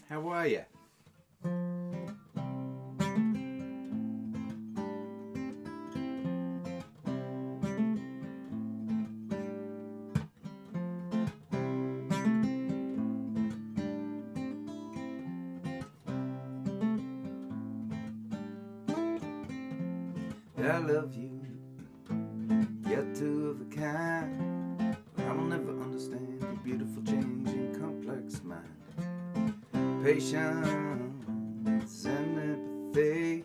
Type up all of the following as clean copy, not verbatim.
How are you? I love you, you're two of a kind, but I will never understand your beautiful, changing, complex mind. Patience and empathy,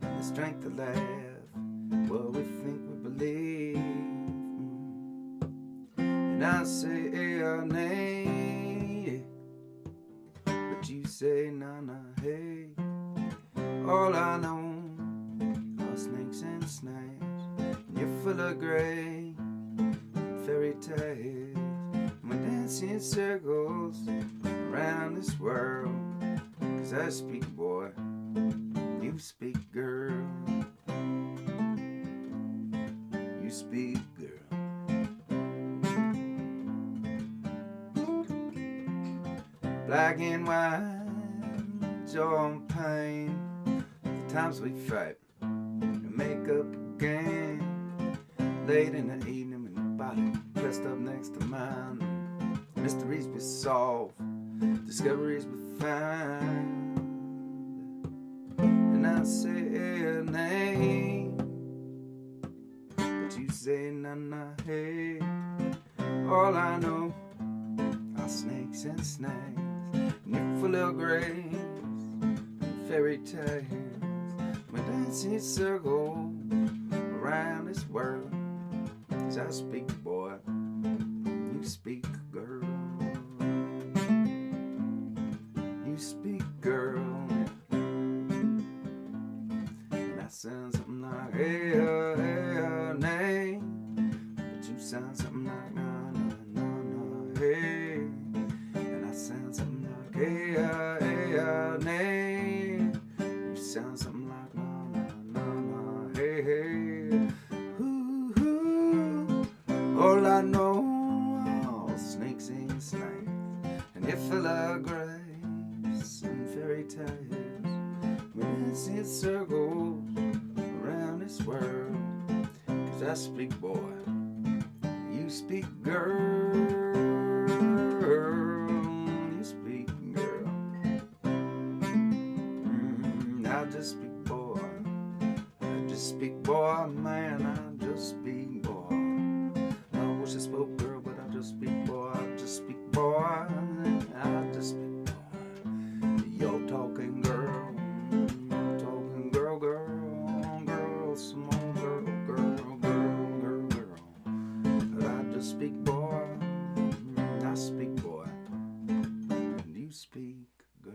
and the strength to laugh what we think we believe. And I say our name, but you say nah nah hey. All I know are snakes and snails, and you're full of gray fairy tales. And we're dancing in circles around this world, 'cause I speak boy, you speak girl. You speak girl. Black and white, joy and pain, the times we fight and make up again. Late in the evening when your body pressed up next to mine, mysteries we solve, discoveries we find. And I say a name, but you say nah nah hey. All I know are snakes and snails, and you're full of grace and fairy tales. We're dancing in circles around this world, 'cause I speak boy, you speak girl. You speak girl, and I sound something like hey, hey, nay, but you sound something like nah, nah, nah, nah, hey. And I sound something like hey, hey, nay, you sound something like nah, nah, nah, nah, hey, hey. Ooh, ooh. All I know are snakes and snakes, and you're full of grace and fairy tales. We dance in circles around this world, 'cause I speak boy, you speak girl. You speak girl. I just speak boy. I just speak boy, man. I just speak boy. I wish I spoke girl, but I just speak boy. I just speak boy. I just speak boy. You're talking girl. You're talking girl, girl, girl. Some more girl, girl, girl, girl, girl. But I just speak boy. I speak boy. And you speak girl.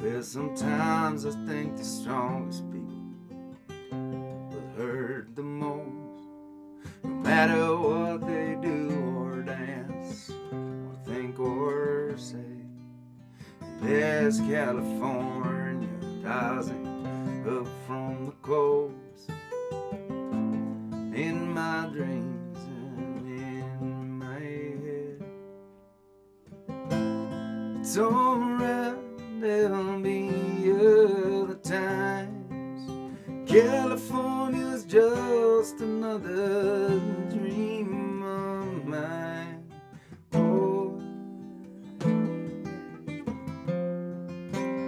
Well, sometimes I think the strongest people will hurt the most, no matter what they do or dance or think or say. There's California rising up from the coast, in my dreams and in my head. It's alright, there'll be other times. California's just another dream of mine. Oh,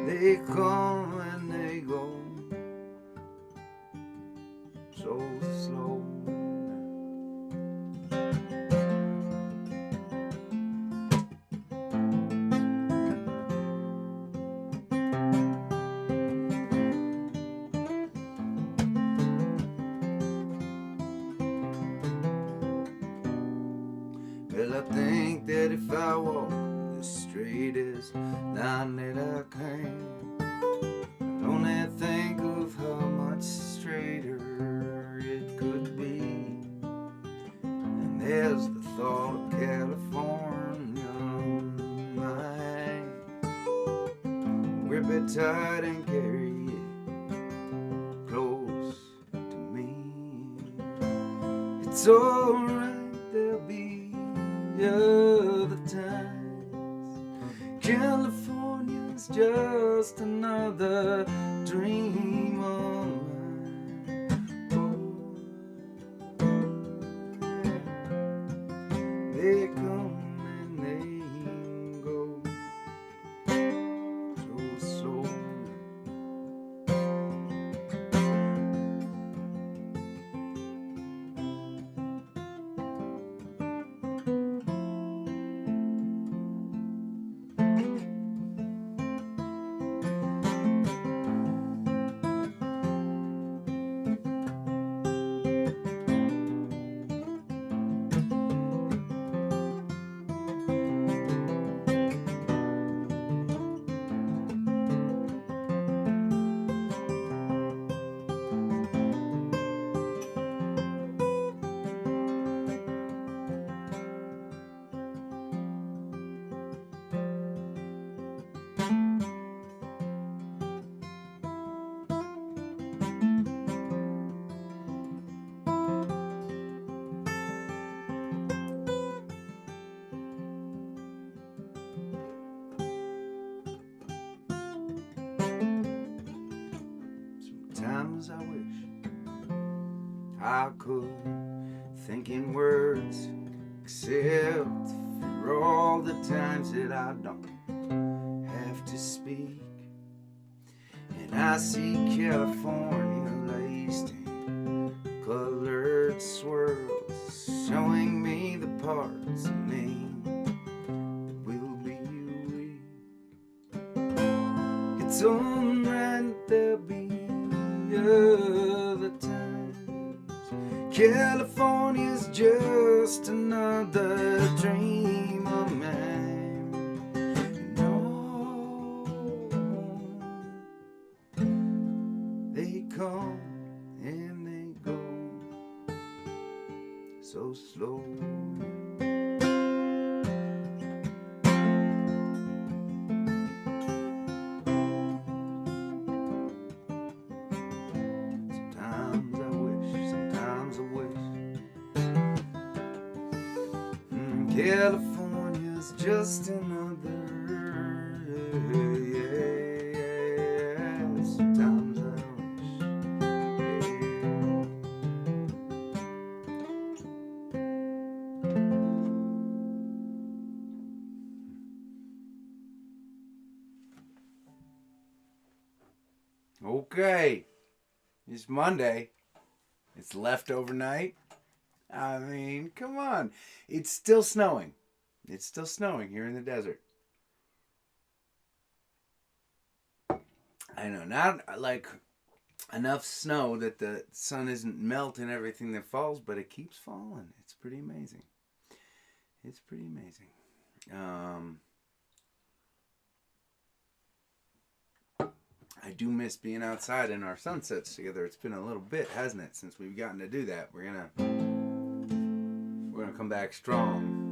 they come and they go so slow. Well, I think that if I walk the straightest line that I can, the only thing it tight and carry it close to me. It's alright, there'll be other times. California's just another dream of mine. Oh, they come and they go so slow. Sometimes I wish I could think in words, except for all the times that I don't have to speak. And I see California laced in colored swirls, showing me the parts of me that will be weak. It's alright, there'll be other times. California's just another dream of mine. And they come and they go so slow. California's just another, sometimes I wish. Okay, it's Monday. It's leftover night. I mean, come on. It's still snowing. It's still snowing here in the desert. I know, not like enough snow that the sun isn't melting everything that falls, but it keeps falling. It's pretty amazing. It's pretty amazing. I do miss being outside in our sunsets together. It's been a little bit, hasn't it, since we've gotten to do that. We're gonna come back strong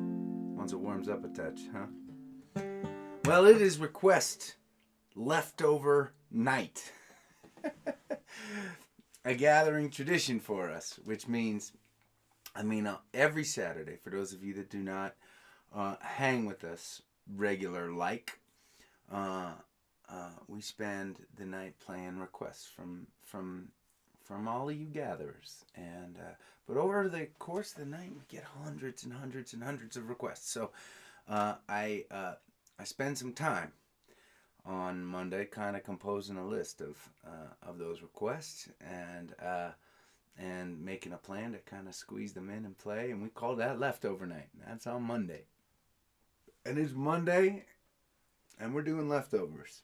once it warms up a touch, huh? Well, it is request leftover night. A gathering tradition for us, which means, every Saturday, for those of you that do not hang with us regular like, we spend the night playing requests from all of you gatherers, and but over the course of the night we get hundreds and hundreds and hundreds of requests. So I spend some time on Monday kind of composing a list of those requests and making a plan to kind of squeeze them in and play, and we call that leftover night. That's on Monday, and it's Monday and we're doing leftovers.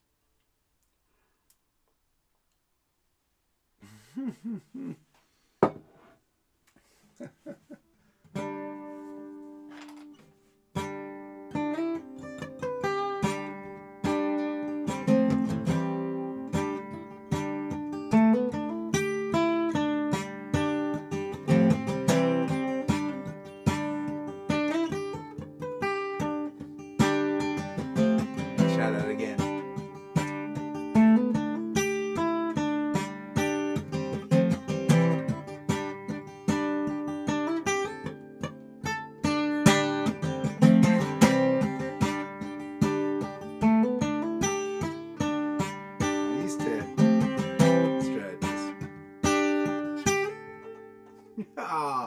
Try that again. Ah,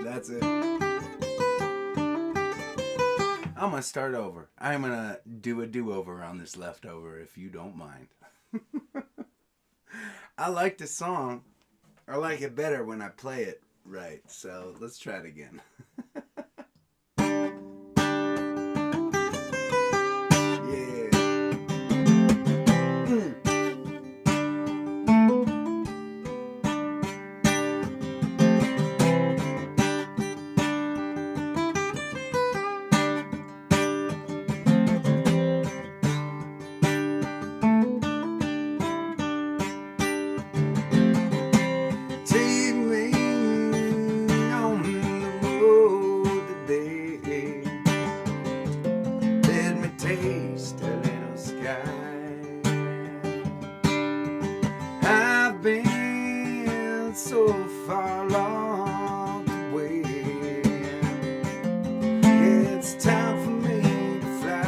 that's it. I'm gonna start over. I'm gonna do a do-over on this leftover, if you don't mind. I like the song. I like it better when I play it right. So let's try it again. Yeah. Take me on the road today. Let me taste a little sky. I've been so far along the way. It's time for me to fly.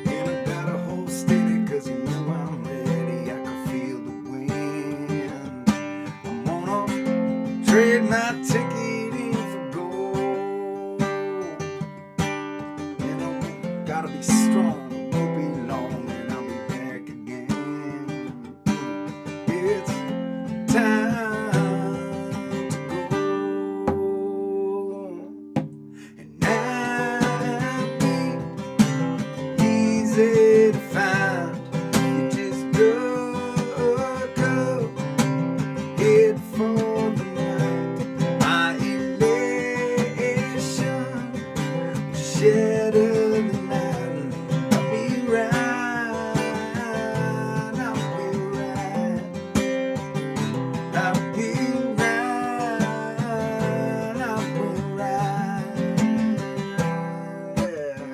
And I gotta hold steady, 'cause you know I'm ready. I can feel the wind. I'm gonna trade my ticket in for gold. And I'm gotta be strong, it won't be long, and I'll be back again. It's time to go. And I'll be easy to find. You just go head for the night. My elation will shatter the night. I'll be right. I'll be right. I'll be right. I'll be right. Yeah.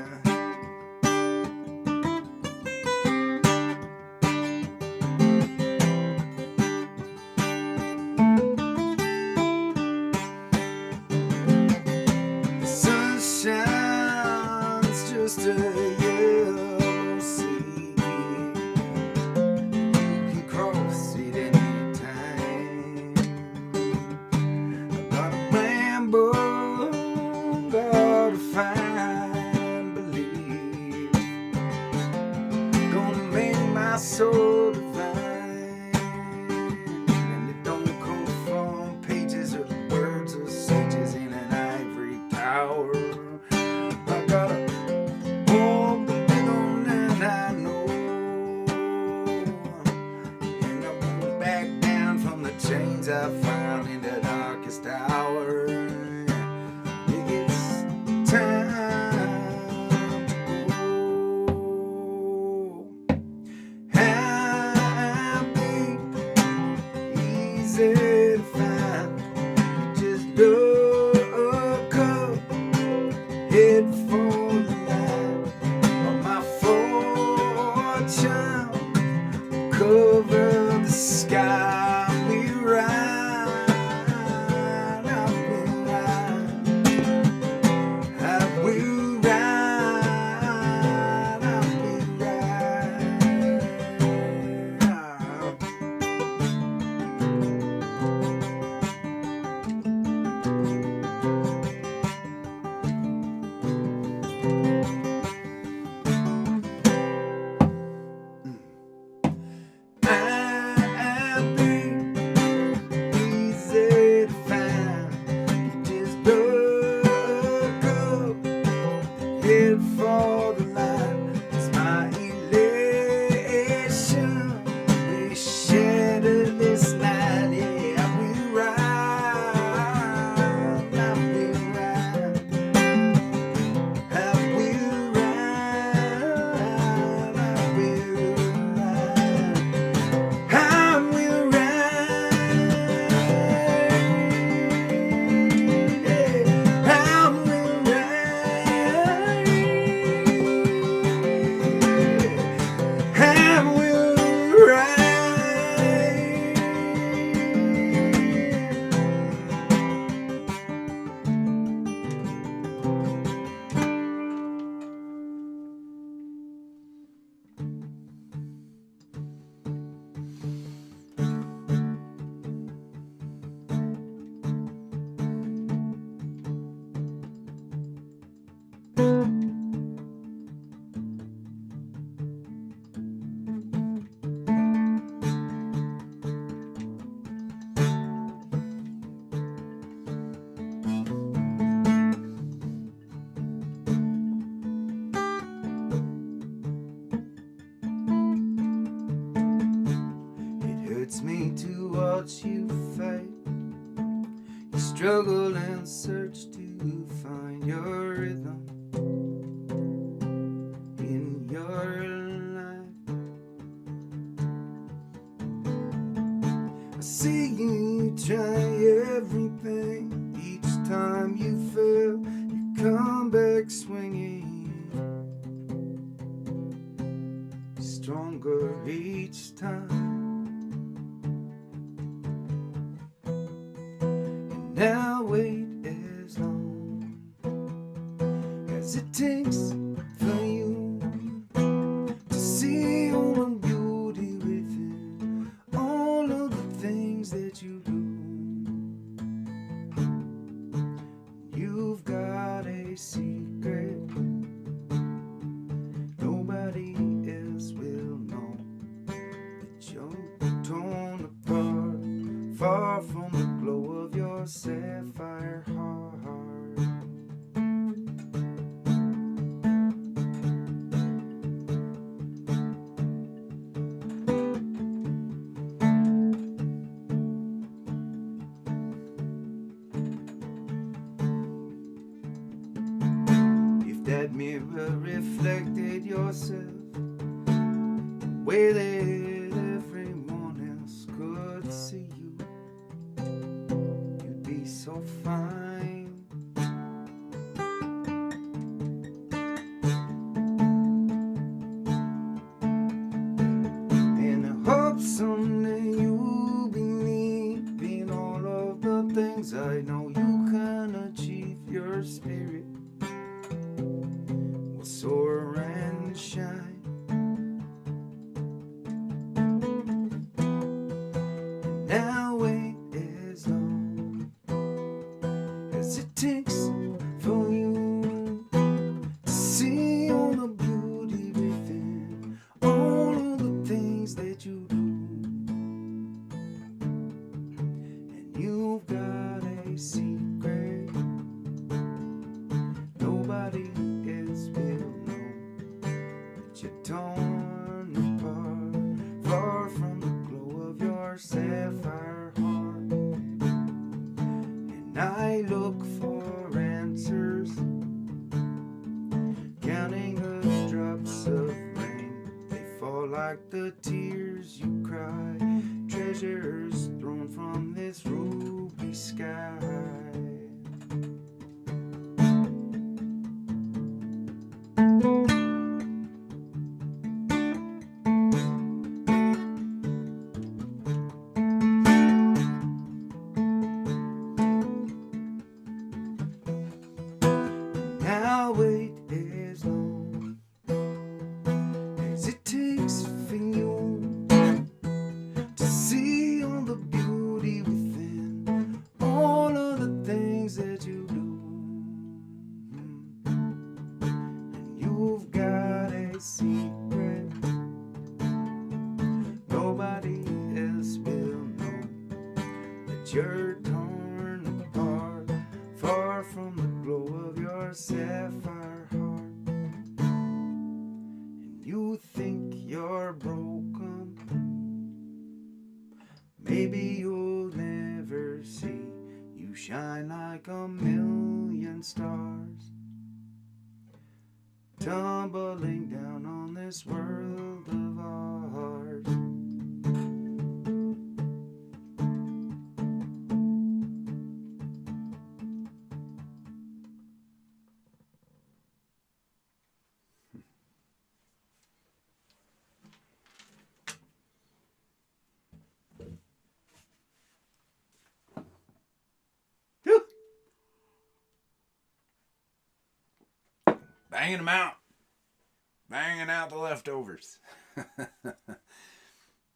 what you fight. You struggle and search to find your rhythm in your life. I see you try everything. Each time you fail, you come back swinging. Stronger each time. And now wait as long as it takes for you to see all the beauty within all of the things that you do. You've got a secret nobody else will know, that you're torn apart, far from the glow of your sapphire heart. If that mirror reflected yourself the way that everyone else could see you, you'd be so fine. And I hope someday you'll believe in all of the things I know you can achieve. Your spirit will soar and shine. Now wait as long as it takes for you to see all the beauty within all of the things that you do. And you've got a secret nobody else will know, that you're torn apart, far from the glow of your sapphire heart. And I look for answers, counting the drops of rain. They fall like the tears you cry, treasures thrown from this ruby sky. Now wait as long as it takes for you to see all the beauty within all of the things that you do. And you've got a secret nobody else will know, that you're torn apart, far from the glow of your sapphire heart. And you think you're broken, maybe you'll never see you shine like a million stars, tumbling down on this world of ours. Banging them out. Banging out the leftovers.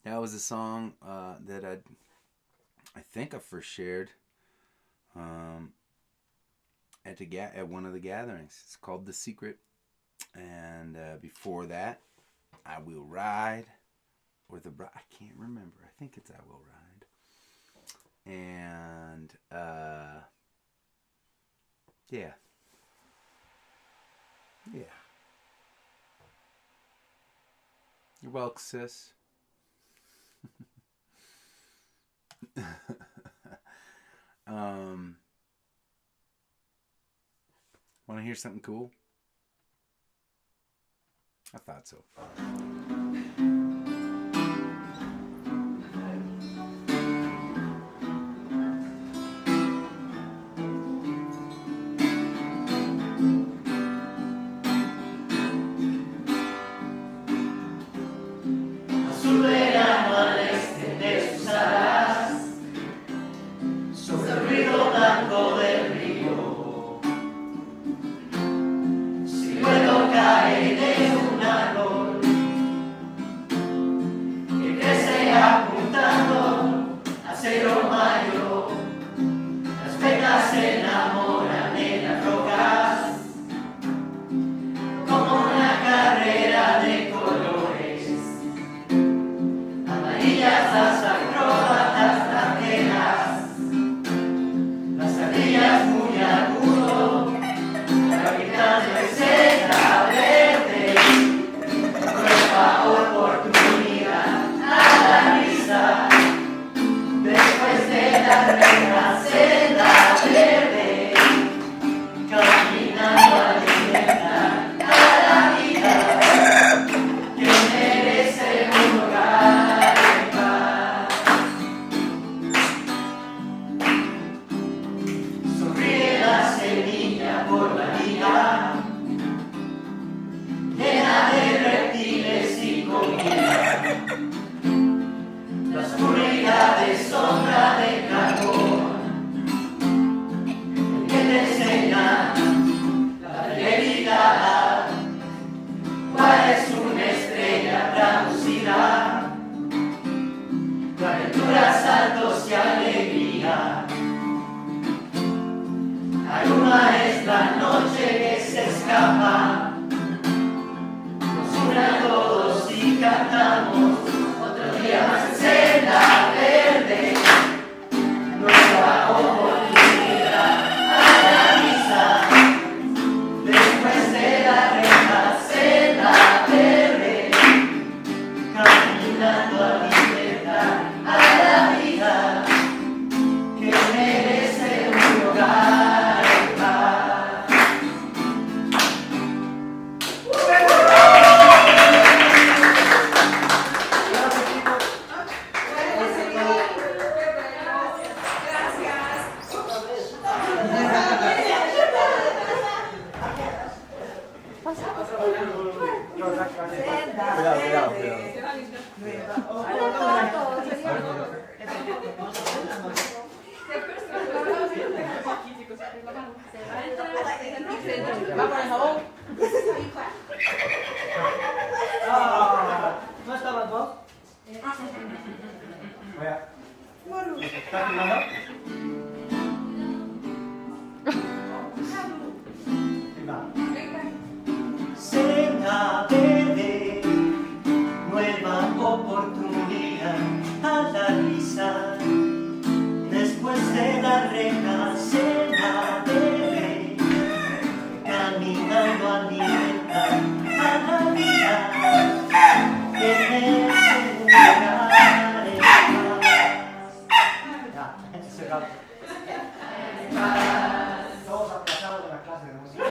That was a song that I think I first shared at one of the gatherings. It's called The Secret. And before that, I Will Ride. Or the I can't remember. I think it's I Will Ride. And yeah. Yeah. You're welcome, sis. Want to hear something cool? I thought so. Azul verano al extender sus alas sobre el ruido blanco del río. Si puedo caer de un árbol que crece apuntando al cero mayo, las vetas se enamoran en las rocas como una carrera de colores. Amarillas las acróbatas tranqueras, las ardillas muy agudo, gritando Ezra verde, nueva oportunidad a la risa, después de la reja senda verde, caminando a libertad a la vida, que merece un hogar en paz. Sonríe la semilla por la vida, llena de reptiles y comida. La oscuridad de sombra de carbón, el que te enseña la realidad. ¿Cuál es una estrella traducida? De aventuras, saltos y alegría. Aruma es la noche que se escapa, nos une a todos y cantamos otro día más en celda verde, nueva oportunidad a la misa, después de la reja celda verde, caminando a libertad a la vida, que merece un hogar en paz. ¿Va con el jabón? ¿No estabas vos? ¿Estás filmando? Cena verde, nueva oportunidad a la risa, después de la reja cena verde, caminando a libertad a la vida, que merece un lugar en paz. Ya, cerrado. Todos aplazados de la clase de música.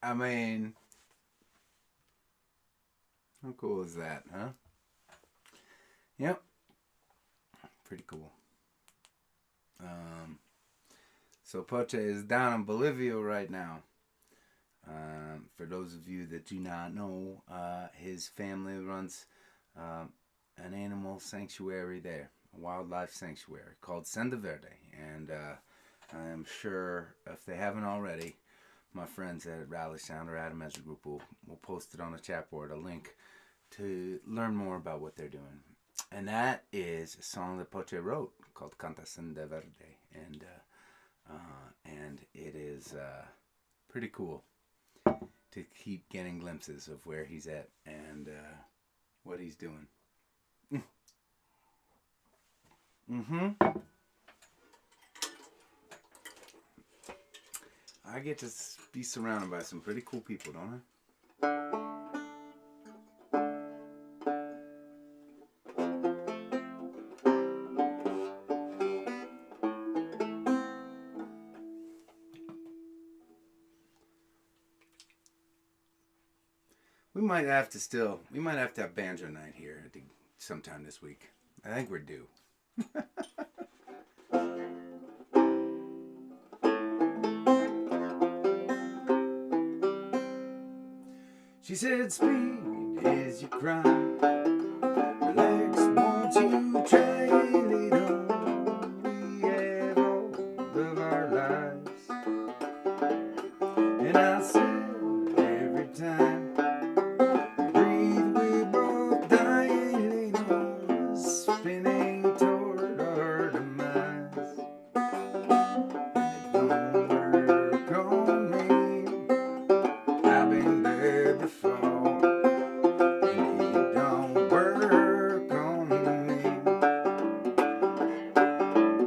I mean, how cool is that, huh? Yep. Pretty cool. So Poche is down in Bolivia right now. For those of you that do not know, his family runs an animal sanctuary there, a wildlife sanctuary called Senda Verde. And I am sure if they haven't already, my friends at Rally Sound or Adam Ezra Group will post it on the chat board, a link to learn more about what they're doing. And that is a song that Poche wrote called Canta Senda Verde. And it is pretty cool to keep getting glimpses of where he's at and what he's doing. I get to be surrounded by some pretty cool people, don't I? We might have to have banjo night here sometime this week. I think we're due. She said, speed is your crime. Relax, won't you try a little? We have all of our lives. And I said, every time we breathe, we both die a little, spinning toward our demise. And it don't work on me. I've been there before. And it don't work on me.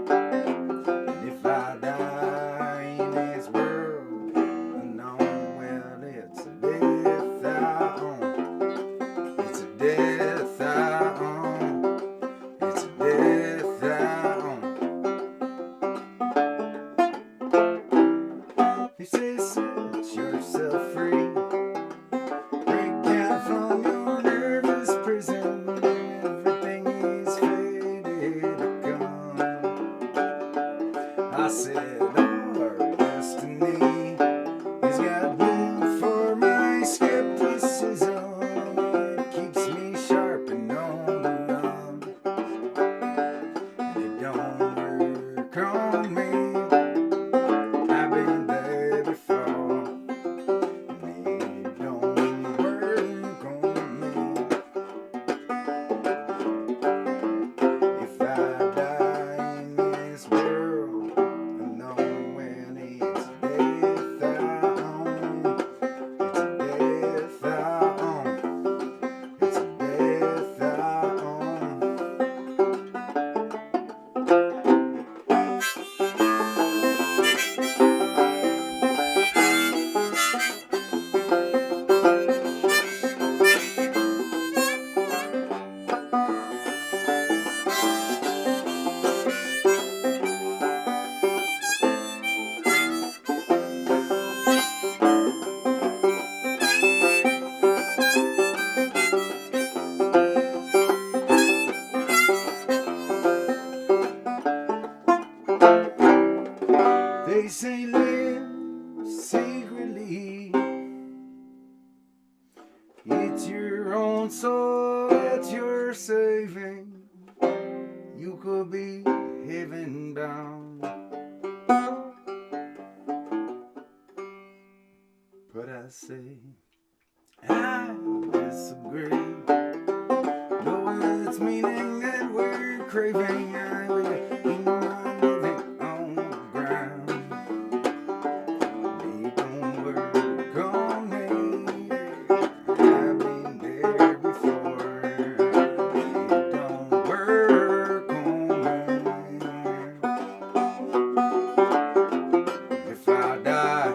And if I die in this world, I know, well, it's a death I own. It's a death I own. It's a death I own. He says, set yourself free. Break out from your nervous prison. Everything is faded to come. I said, our destiny has got room for my skepticism. It keeps me sharp and on the run. And it don't work on me. I've been there before. And it don't work on me. If I die in this world, I know when it's death I own. It's a death I own. It's a death I own. They say live secretly. It's your own soul that you're saving. You could be heaven bound. But I say, I disagree. No, it's meaning that we're craving. I will keep my living on the ground. It don't work on me. I've been there before. It don't work on me. If I die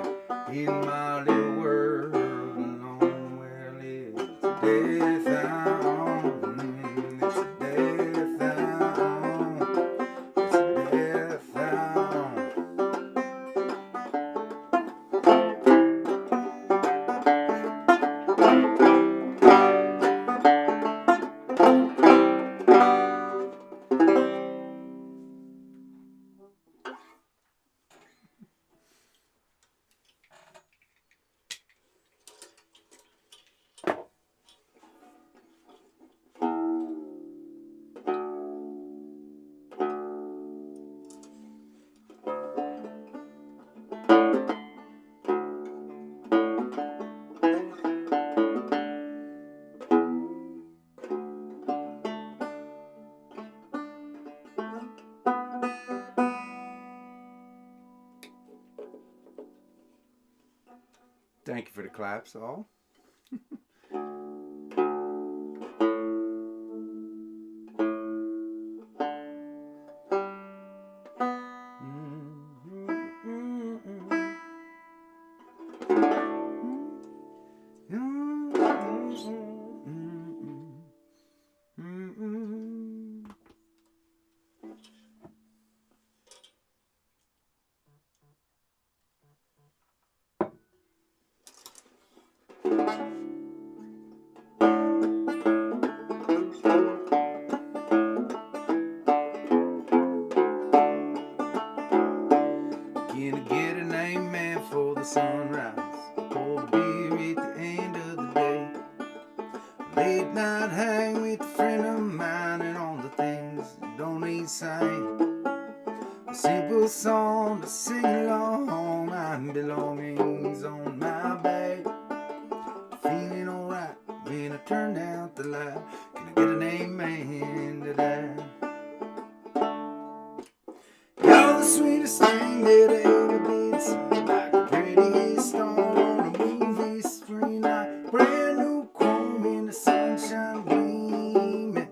in my little world alone, well, it's death I own. It's a death I own. It's a death I own. Thank you for the claps, all. simple song to sing along. My belongings on my back, feeling alright when I turn out the light. Can I get an amen to that? You're the sweetest thing that I ever did see, like the prettiest star on a movie screen, like brand new chrome in the sunshine gleaming.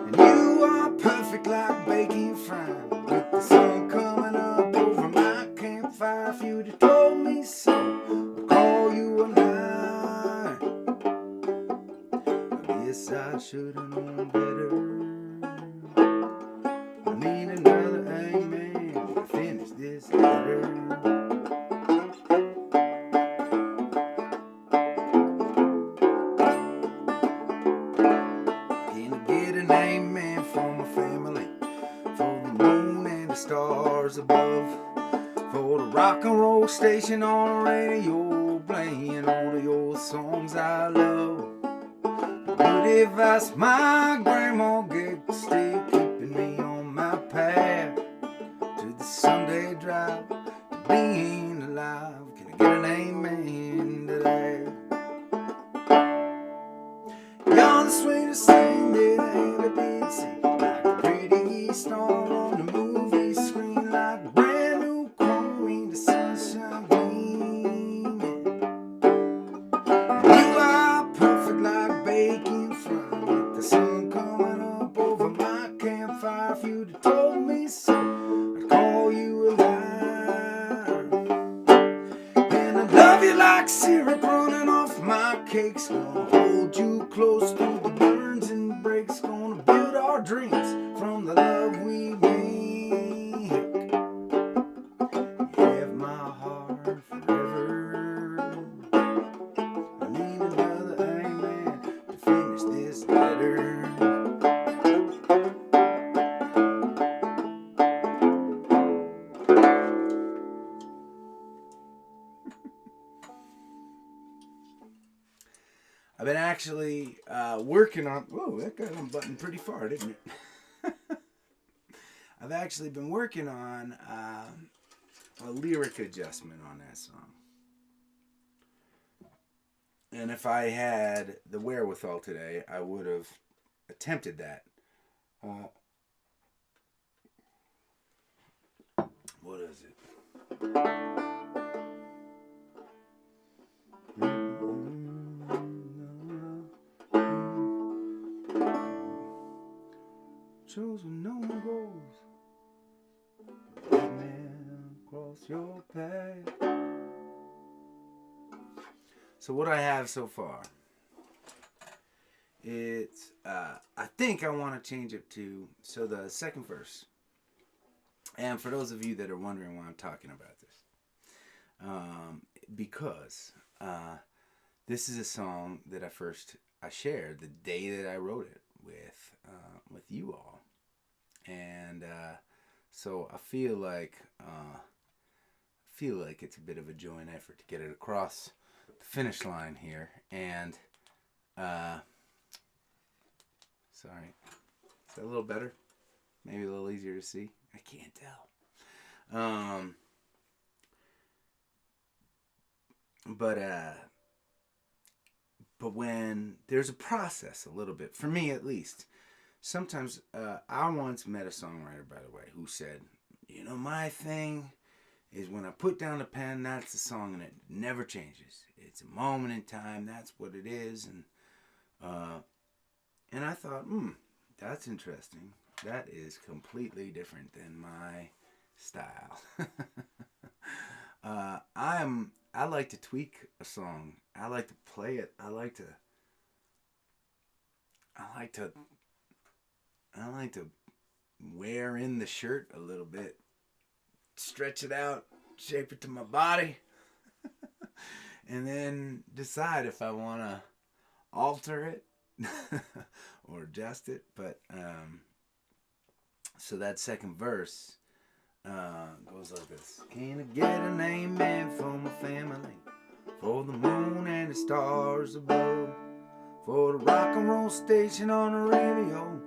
And you are perfect like baking frying, with the sun coming up over my campfire. If you'd have told me so, I'd call you a liar. I guess I should have known better. I need another amen to finish this letter. Can I get an amen from my family, for the moon and the stars above, for the rock and roll station on the radio, playing all of your songs I love. Good advice my grandma gave to stay keeping me on my path to the Sunday drive, to being alive. Can I get an amen to that? You're the sweetest thing that I ever did see, like a pretty star on the movie screen, like a brand new chrome in the sunshine gleaming. You are perfect like baking frying, with the sun coming up over my campfire. If you'd have told me so, I'd call you a liar. And I love you like syrup running off my cakes, gonna hold you close through the burns and breaks, gonna build our dreams from the love we make. You have my heart forever. I need another amen to finish this letter. I've been actually working on. Whoa, that got unbuttoned pretty far, didn't it? I've actually been working on a lyric adjustment on that song. And if I had the wherewithal today, I would have attempted that. What is it? Shows when no one goes. Big man cross your path. So what I have so far, it's I think I want to change it to the second verse. And for those of you that are wondering why I'm talking about this, because this is a song that I shared the day that I wrote it with you all, and so I feel like it's a bit of a joint effort to get it across the finish line here. And sorry, is that a little better? Maybe a little easier to see. I can't tell. But when there's a process, a little bit, for me at least, sometimes I once met a songwriter, by the way, who said, my thing is when I put down the pen, that's the song, and it never changes. It's a moment in time. That's what it is. And I thought, that's interesting. That is completely different than my style. I like to tweak a song. I like to play it. I like to wear in the shirt a little bit, stretch it out, shape it to my body, and then decide if I want to alter it or adjust it. But so that second verse goes like this. Can I get an amen from my family, for the moon and the stars above, for the rock and roll station on the radio,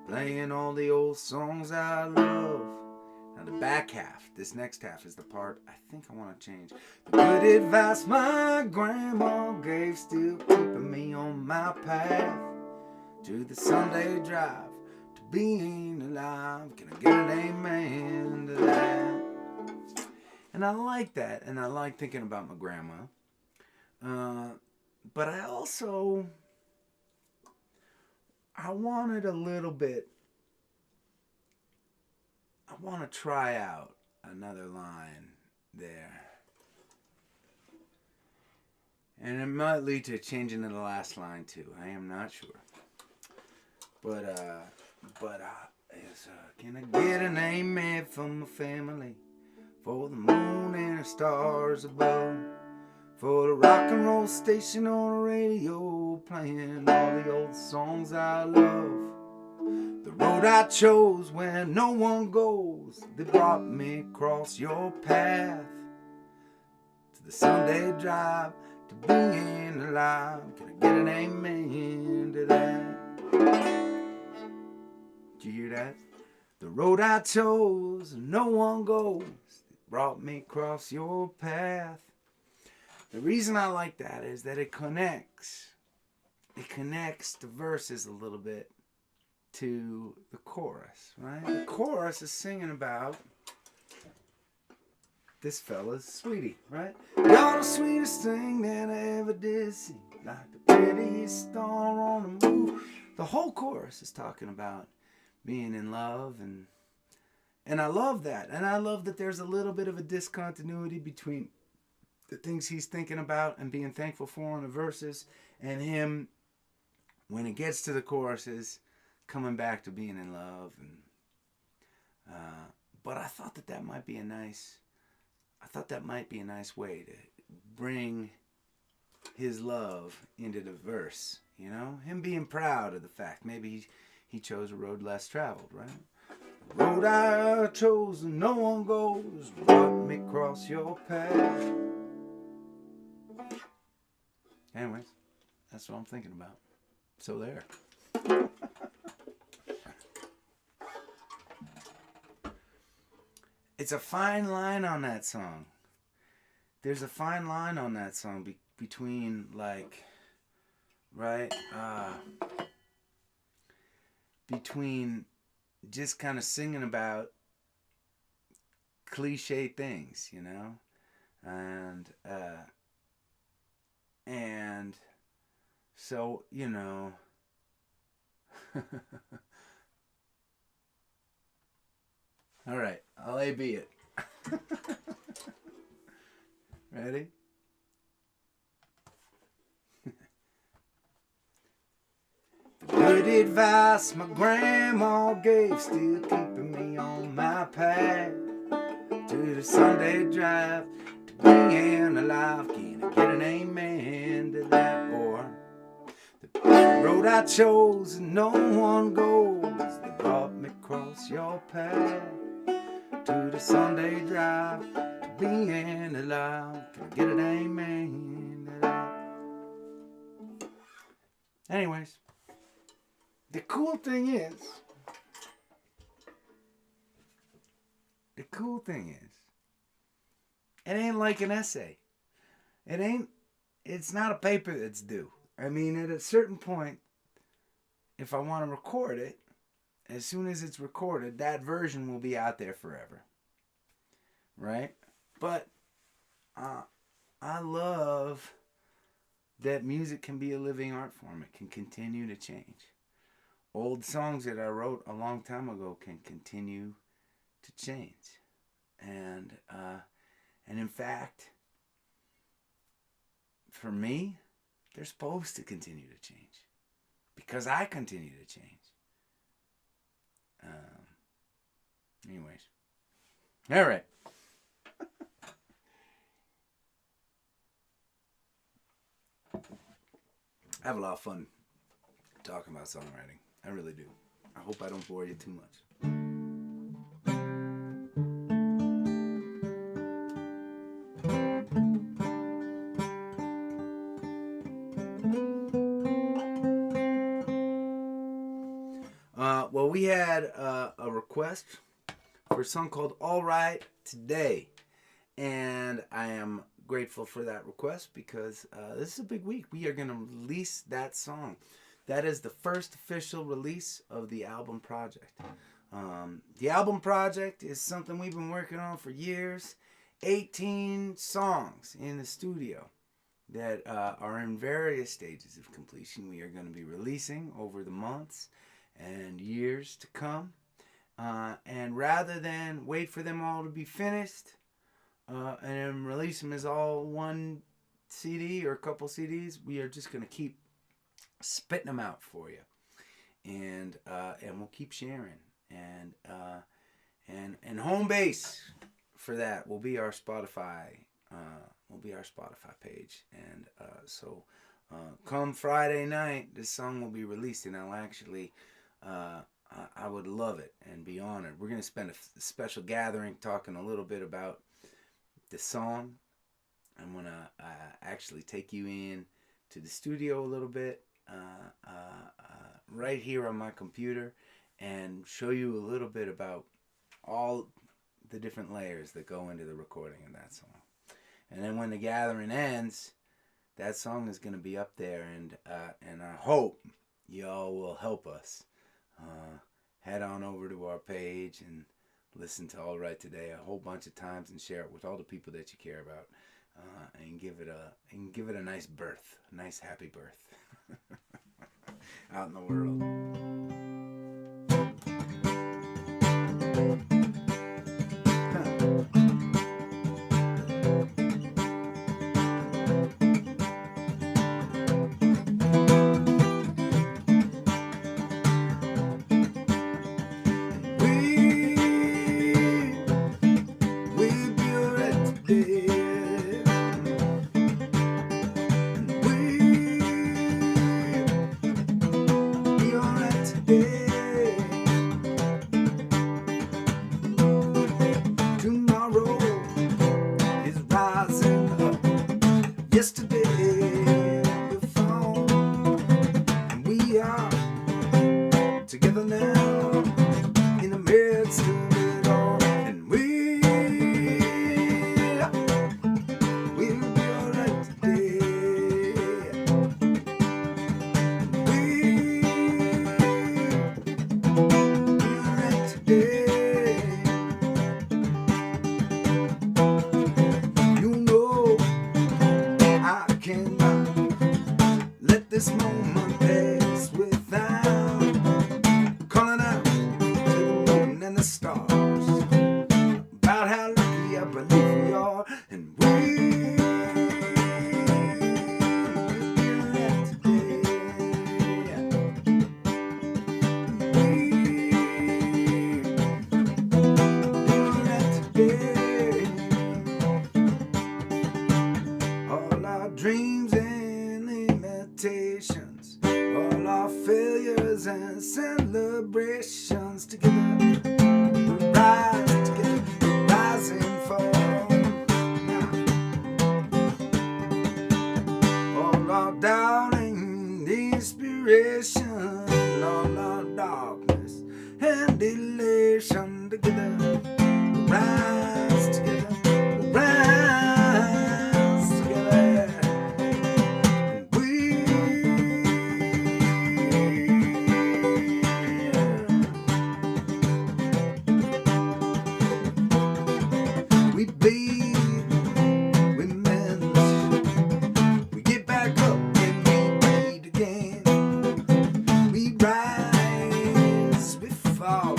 playing all the old songs I love. Now the back half, this next half is the part I think I want to change. The good advice my grandma gave, still keeping me on my path to the Sunday drive, to being alive. Can I get an amen to that? And I like that, and I like thinking about my grandma. But I wanted a little bit, I want to try out another line there. And it might lead to changing the last line too. I am not sure. But can I get an amen from my family for the moon and the stars above? For the rock and roll station on the radio, playing all the old songs I love. The road I chose where no one goes, that brought me across your path to the Sunday drive, to being alive. Can I get an amen to that? Did you hear that? The road I chose, no one goes, that brought me across your path. The reason I like that is that it connects the verses a little bit to the chorus, right? The chorus is singing about this fella's sweetie, right? You're the sweetest thing that I ever did see, like the prettiest star on the moon. The whole chorus is talking about being in love, and I love that. And I love that there's a little bit of a discontinuity between the things he's thinking about and being thankful for in the verses, and him, when it gets to the choruses, coming back to being in love. And but I thought that might be a nice way to bring his love into the verse. You know, him being proud of the fact maybe he chose a road less traveled, right? The road I chose and no one goes, brought me across your path. Anyways, that's what I'm thinking about. So there. It's a fine line on that song. There's a fine line on that song between, like, right, between just kind of singing about cliche things, you know, and so, you know, all right, I'll A-B it. Ready? Good advice my grandma gave, still keeping me on my path to the Sunday drive, to being alive. Can I get an amen to that? Or the road I chose and no one goes, that brought me across your path to the Sunday drive, to being alive. Can I get an amen to that? Anyways, the cool thing is, it ain't like an essay. It's not a paper that's due. I mean, at a certain point, if I want to record it, as soon as it's recorded, that version will be out there forever. Right? But I love that music can be a living art form. It can continue to change. Old songs that I wrote a long time ago can continue to change. And in fact, for me, they're supposed to continue to change. Because I continue to change. Anyways. All right. I have a lot of fun talking about songwriting. I really do. I hope I don't bore you too much. Well, So we had a request for a song called All Right Today. And I am grateful for that request because this is a big week. We are going to release that song. That is the first official release of the album project. The album project is something we've been working on for years. 18 songs in the studio that are in various stages of completion. We are going to be releasing over the months and years to come. And rather than wait for them all to be finished and then release them as all one CD or a couple CDs, we are just going to keep spitting them out for you. And we'll keep sharing. And home base for that will be our Spotify page. And so come Friday night, this song will be released, and I'll actually I would love it and be honored. We're going to spend a special gathering talking a little bit about the song. I'm going to actually take you in to the studio a little bit right here on my computer and show you a little bit about all the different layers that go into the recording of that song. And then when the gathering ends, that song is going to be up there, and I hope y'all will help us. Head on over to our page and listen to All Right Today a whole bunch of times and share it with all the people that you care about, and give it a nice birth, a nice happy birth out in the world. This moment pass without calling out to the moon and the stars about how lucky I believe we are, and we'll be alright today. We'll be alright today. All our dreams and limitations, all our failures and celebrations, together we rise, together we rise and fall. All our doubting inspiration, all our darkness and elation, together we rise, together we rise together. We bleed, we mend, we get back up and we bleed again. We rise, we fall,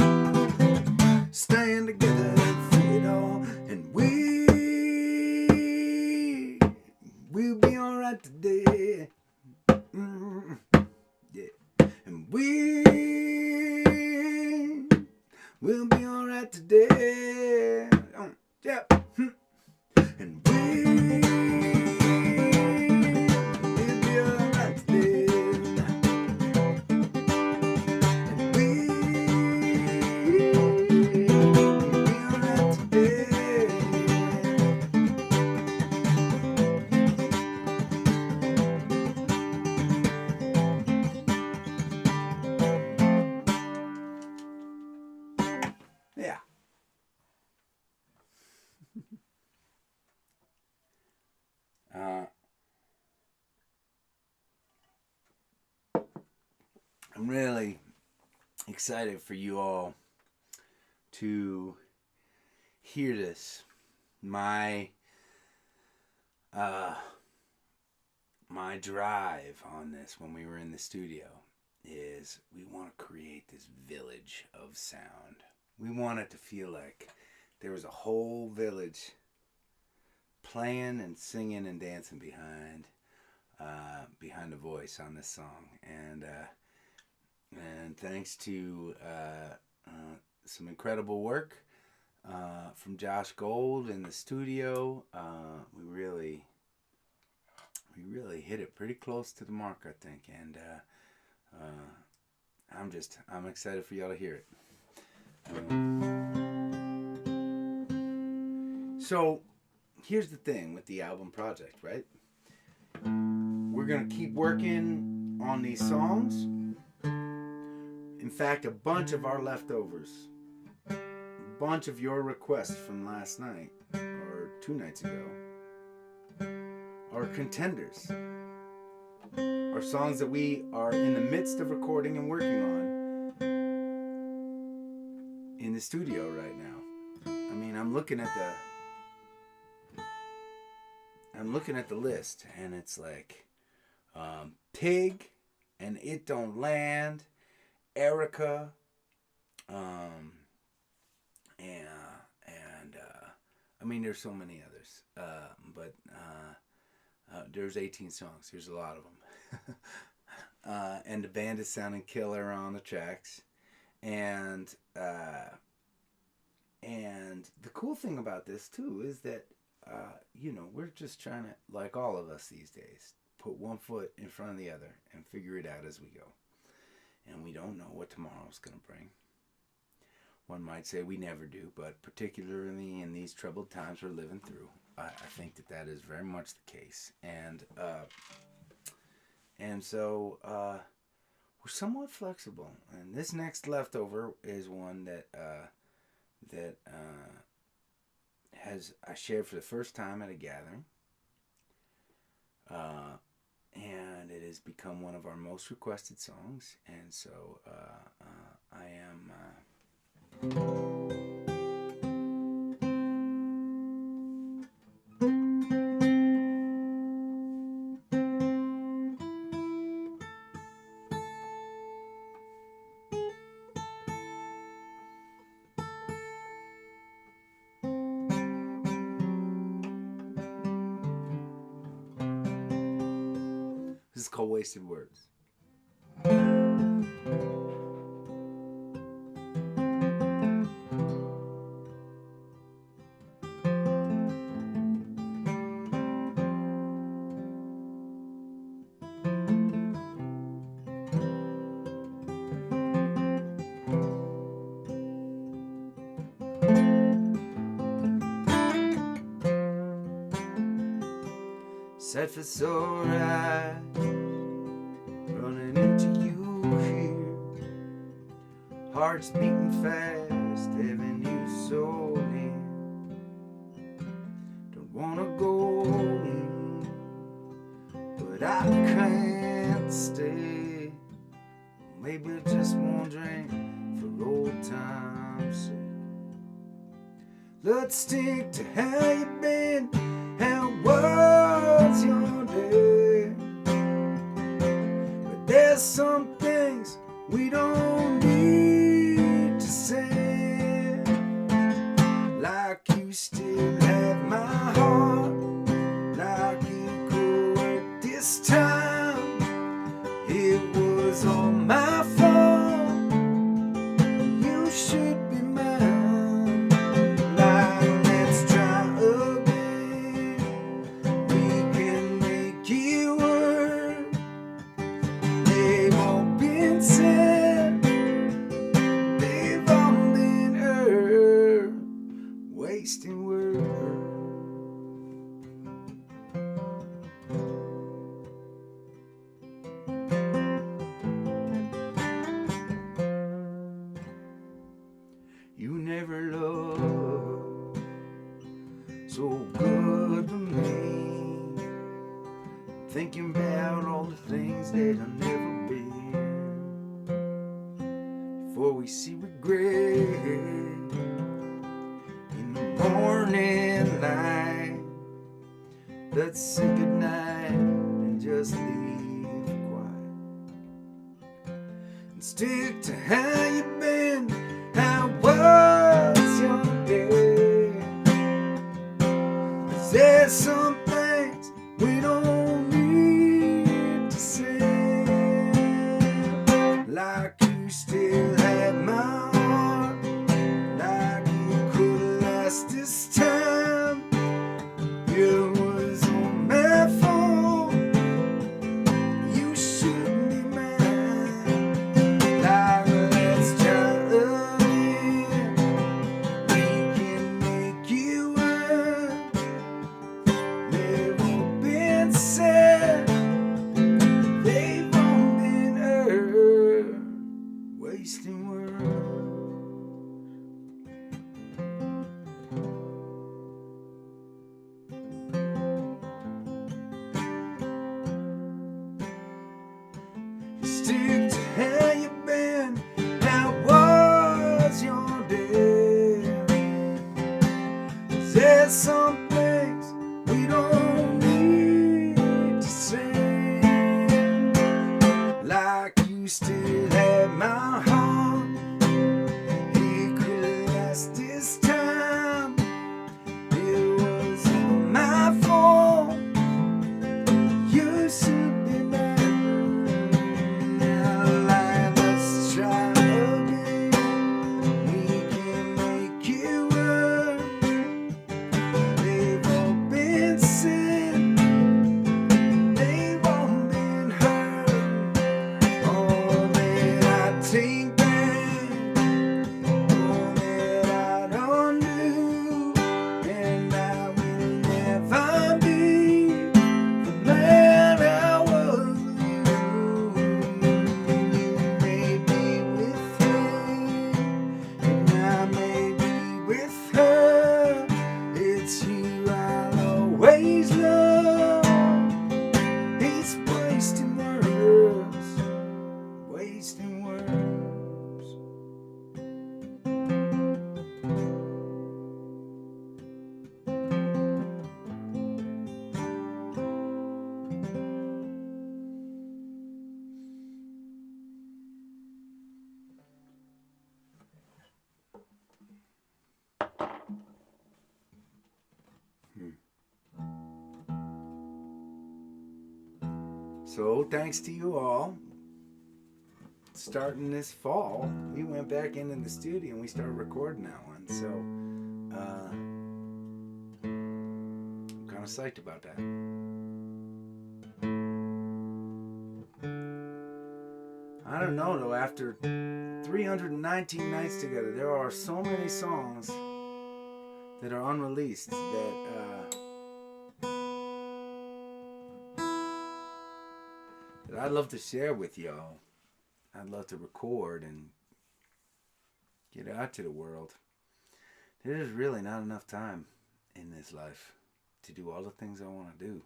stand together through it all, and we'll be alright today. Yeah, and we'll be alright today. Yeah. And we'll be alright today. And we'll be alright today. I'm really excited for you all to hear this. My drive on this when we were in the studio is we want to create this village of sound. We want it to feel like there was a whole village playing and singing and dancing behind the voice on this song. And thanks to some incredible work from Josh Gold in the studio, we really hit it pretty close to the mark, I think. And I'm excited for y'all to hear it. So here's the thing with the album project, right? We're going to keep working on these songs. In fact, a bunch of our leftovers, a bunch of your requests from last night or 2 nights ago are contenders, are songs that we are in the midst of recording and working on in the studio right now. I mean, I'm looking at the list, and it's like Pig and It Don't Land, Erica, and I mean, there's so many others, but there's 18 songs. There's a lot of them. And the band is sounding killer on the tracks, and the cool thing about this too is that we're just trying to, like all of us these days, put one foot in front of the other and figure it out as we go. And we don't know what tomorrow's going to bring. One might say we never do, but particularly in these troubled times we're living through, I think that is very much the case. And so we're somewhat flexible. And this next leftover is one that I shared for the first time at a gathering. And it has become one of our most requested songs. And so I am... This is called Wasted Words. Set for sore eyes, running into you here. Hearts beating fast, having you so near. Don't wanna go, but I can't stay. Maybe just one drink for old time's sake. Let's stick to how you been. How was your day? But there's some things we don't need to say. Like you still have my heart, like you could this time. It was all my fault. You should be mine. Like, let's try again. We can make it work. They've all been said, they've all been heard. Wasting words. You never loved thinking about all the things that'll never be. Before we see regret in the morning light, let's say goodnight and just leave quiet. And stick to how you've been, how was your day. 'Cause there's some things we don't need to say. Like you still have my heart, like you could last this time. It was on my fault, you shouldn't be mad. Like let's try again, we can make it work. They've all been said, they've all been heard, wasting words. Stick to how you've been, how was your day. 'Cause there's some things we don't need to say. Like you still have my heart, it could last this time. It was all my fault, you should be mad. Now let's try again, we can make it work. They've all been said, they've all been heard. All that I take back, all that I don't do, and I will never be the man I was with you. You may be with him, and I may be with her. It's you I'll always love. He's wasting words, wasting words. So thanks to you all, starting this fall, we went back into the studio and we started recording that one. So I'm kind of psyched about that. I don't know though, after 319 nights together, there are so many songs that are unreleased that I'd love to share with y'all. I'd love to record and get out to the world. There's really not enough time in this life to do all the things I want to do.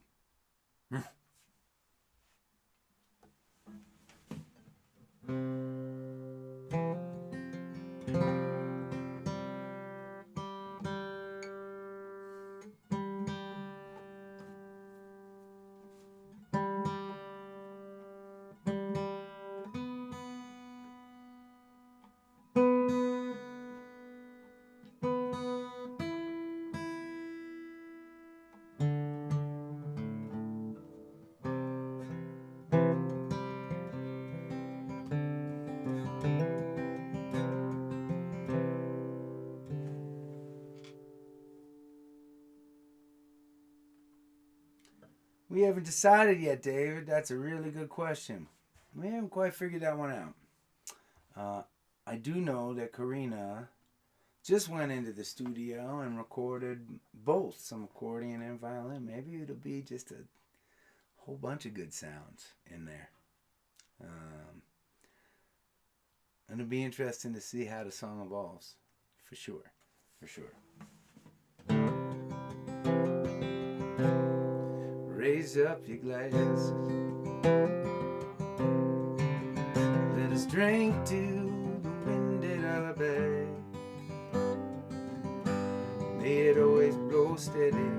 We haven't decided yet, David. That's a really good question. We haven't quite figured that one out. I do know that Karina just went into the studio and recorded both, some accordion and violin. Maybe it'll be just a whole bunch of good sounds in there. And it'll be interesting to see how the song evolves. For sure. Raise up your glasses. Let us drink to the wind in our bay. May it always blow steady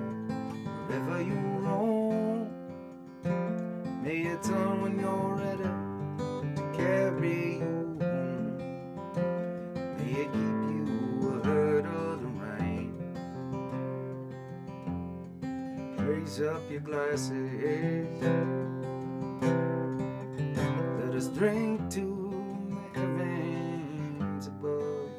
wherever you roam. May it turn when you're ready to carry you home. May it keep you ahead of the rain. Raise up your glasses. Let us drink to the heavens above.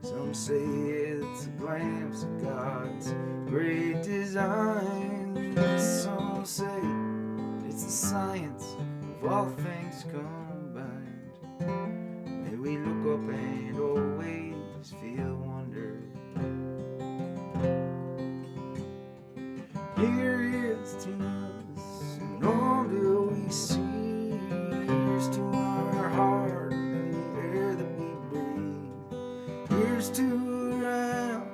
Some say it's a glimpse of God's great design. Some say it's the science of all things combined. May we look up and always feel wonder. Here is to us and all that we see. Here's to our heart and the air that we breathe. Here's to around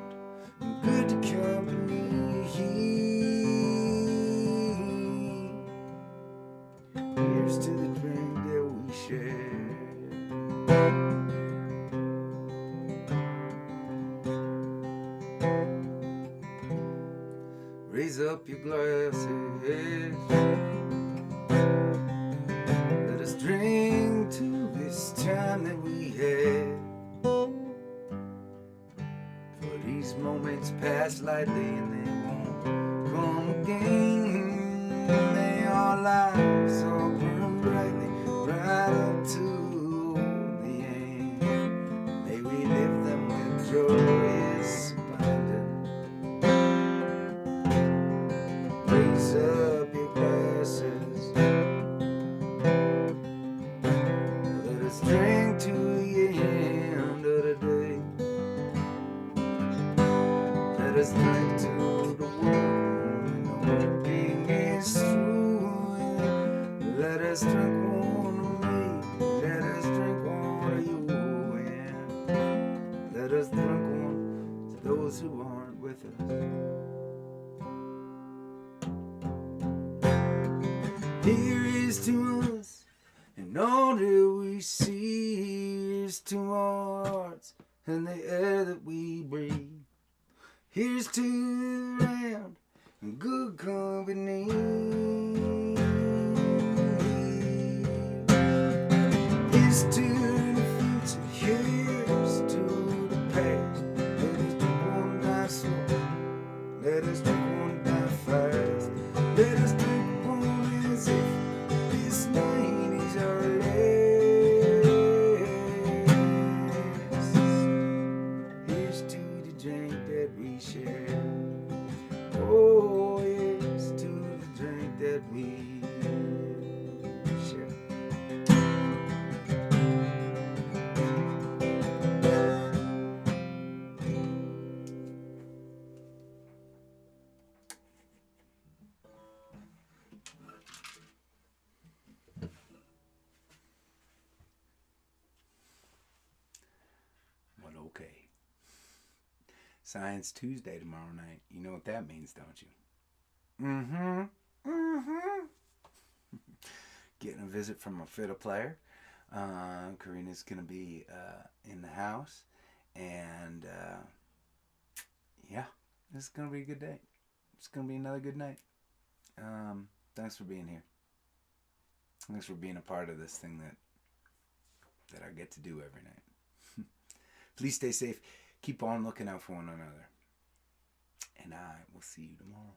and good company. Here's to the drink that we share. Raise up your glasses. Let us drink to this time that we had. For these moments pass lightly and they won't come again. May our lives all burn brightly right up to the end. May we live them with joyous abandon. Raise up your glasses. Let us drink to the end of the day. Let us drink to the world when the working is through. Let us drink one of me. Let us drink one of you. And let us drink one to those who aren't with us. Here is to us and all that we see. Here's to our hearts and the air that we breathe. Here's to the round and good company. Here's to the future. Here's to the past. Let us drink one night slow. Let us drink one night fast. Let us drink one as if this night is our last. Here's to the drink that we share. Oh, here's to the drink that we share. Well, okay. Science Tuesday tomorrow night. You know what that means, don't you? Getting a visit from a fiddle player. Karina's going to be in the house. And yeah, this is going to be a good day. It's going to be another good night. Thanks for being here. Thanks for being a part of this thing that I get to do every night. Please stay safe. Keep on looking out for one another. And I will see you tomorrow.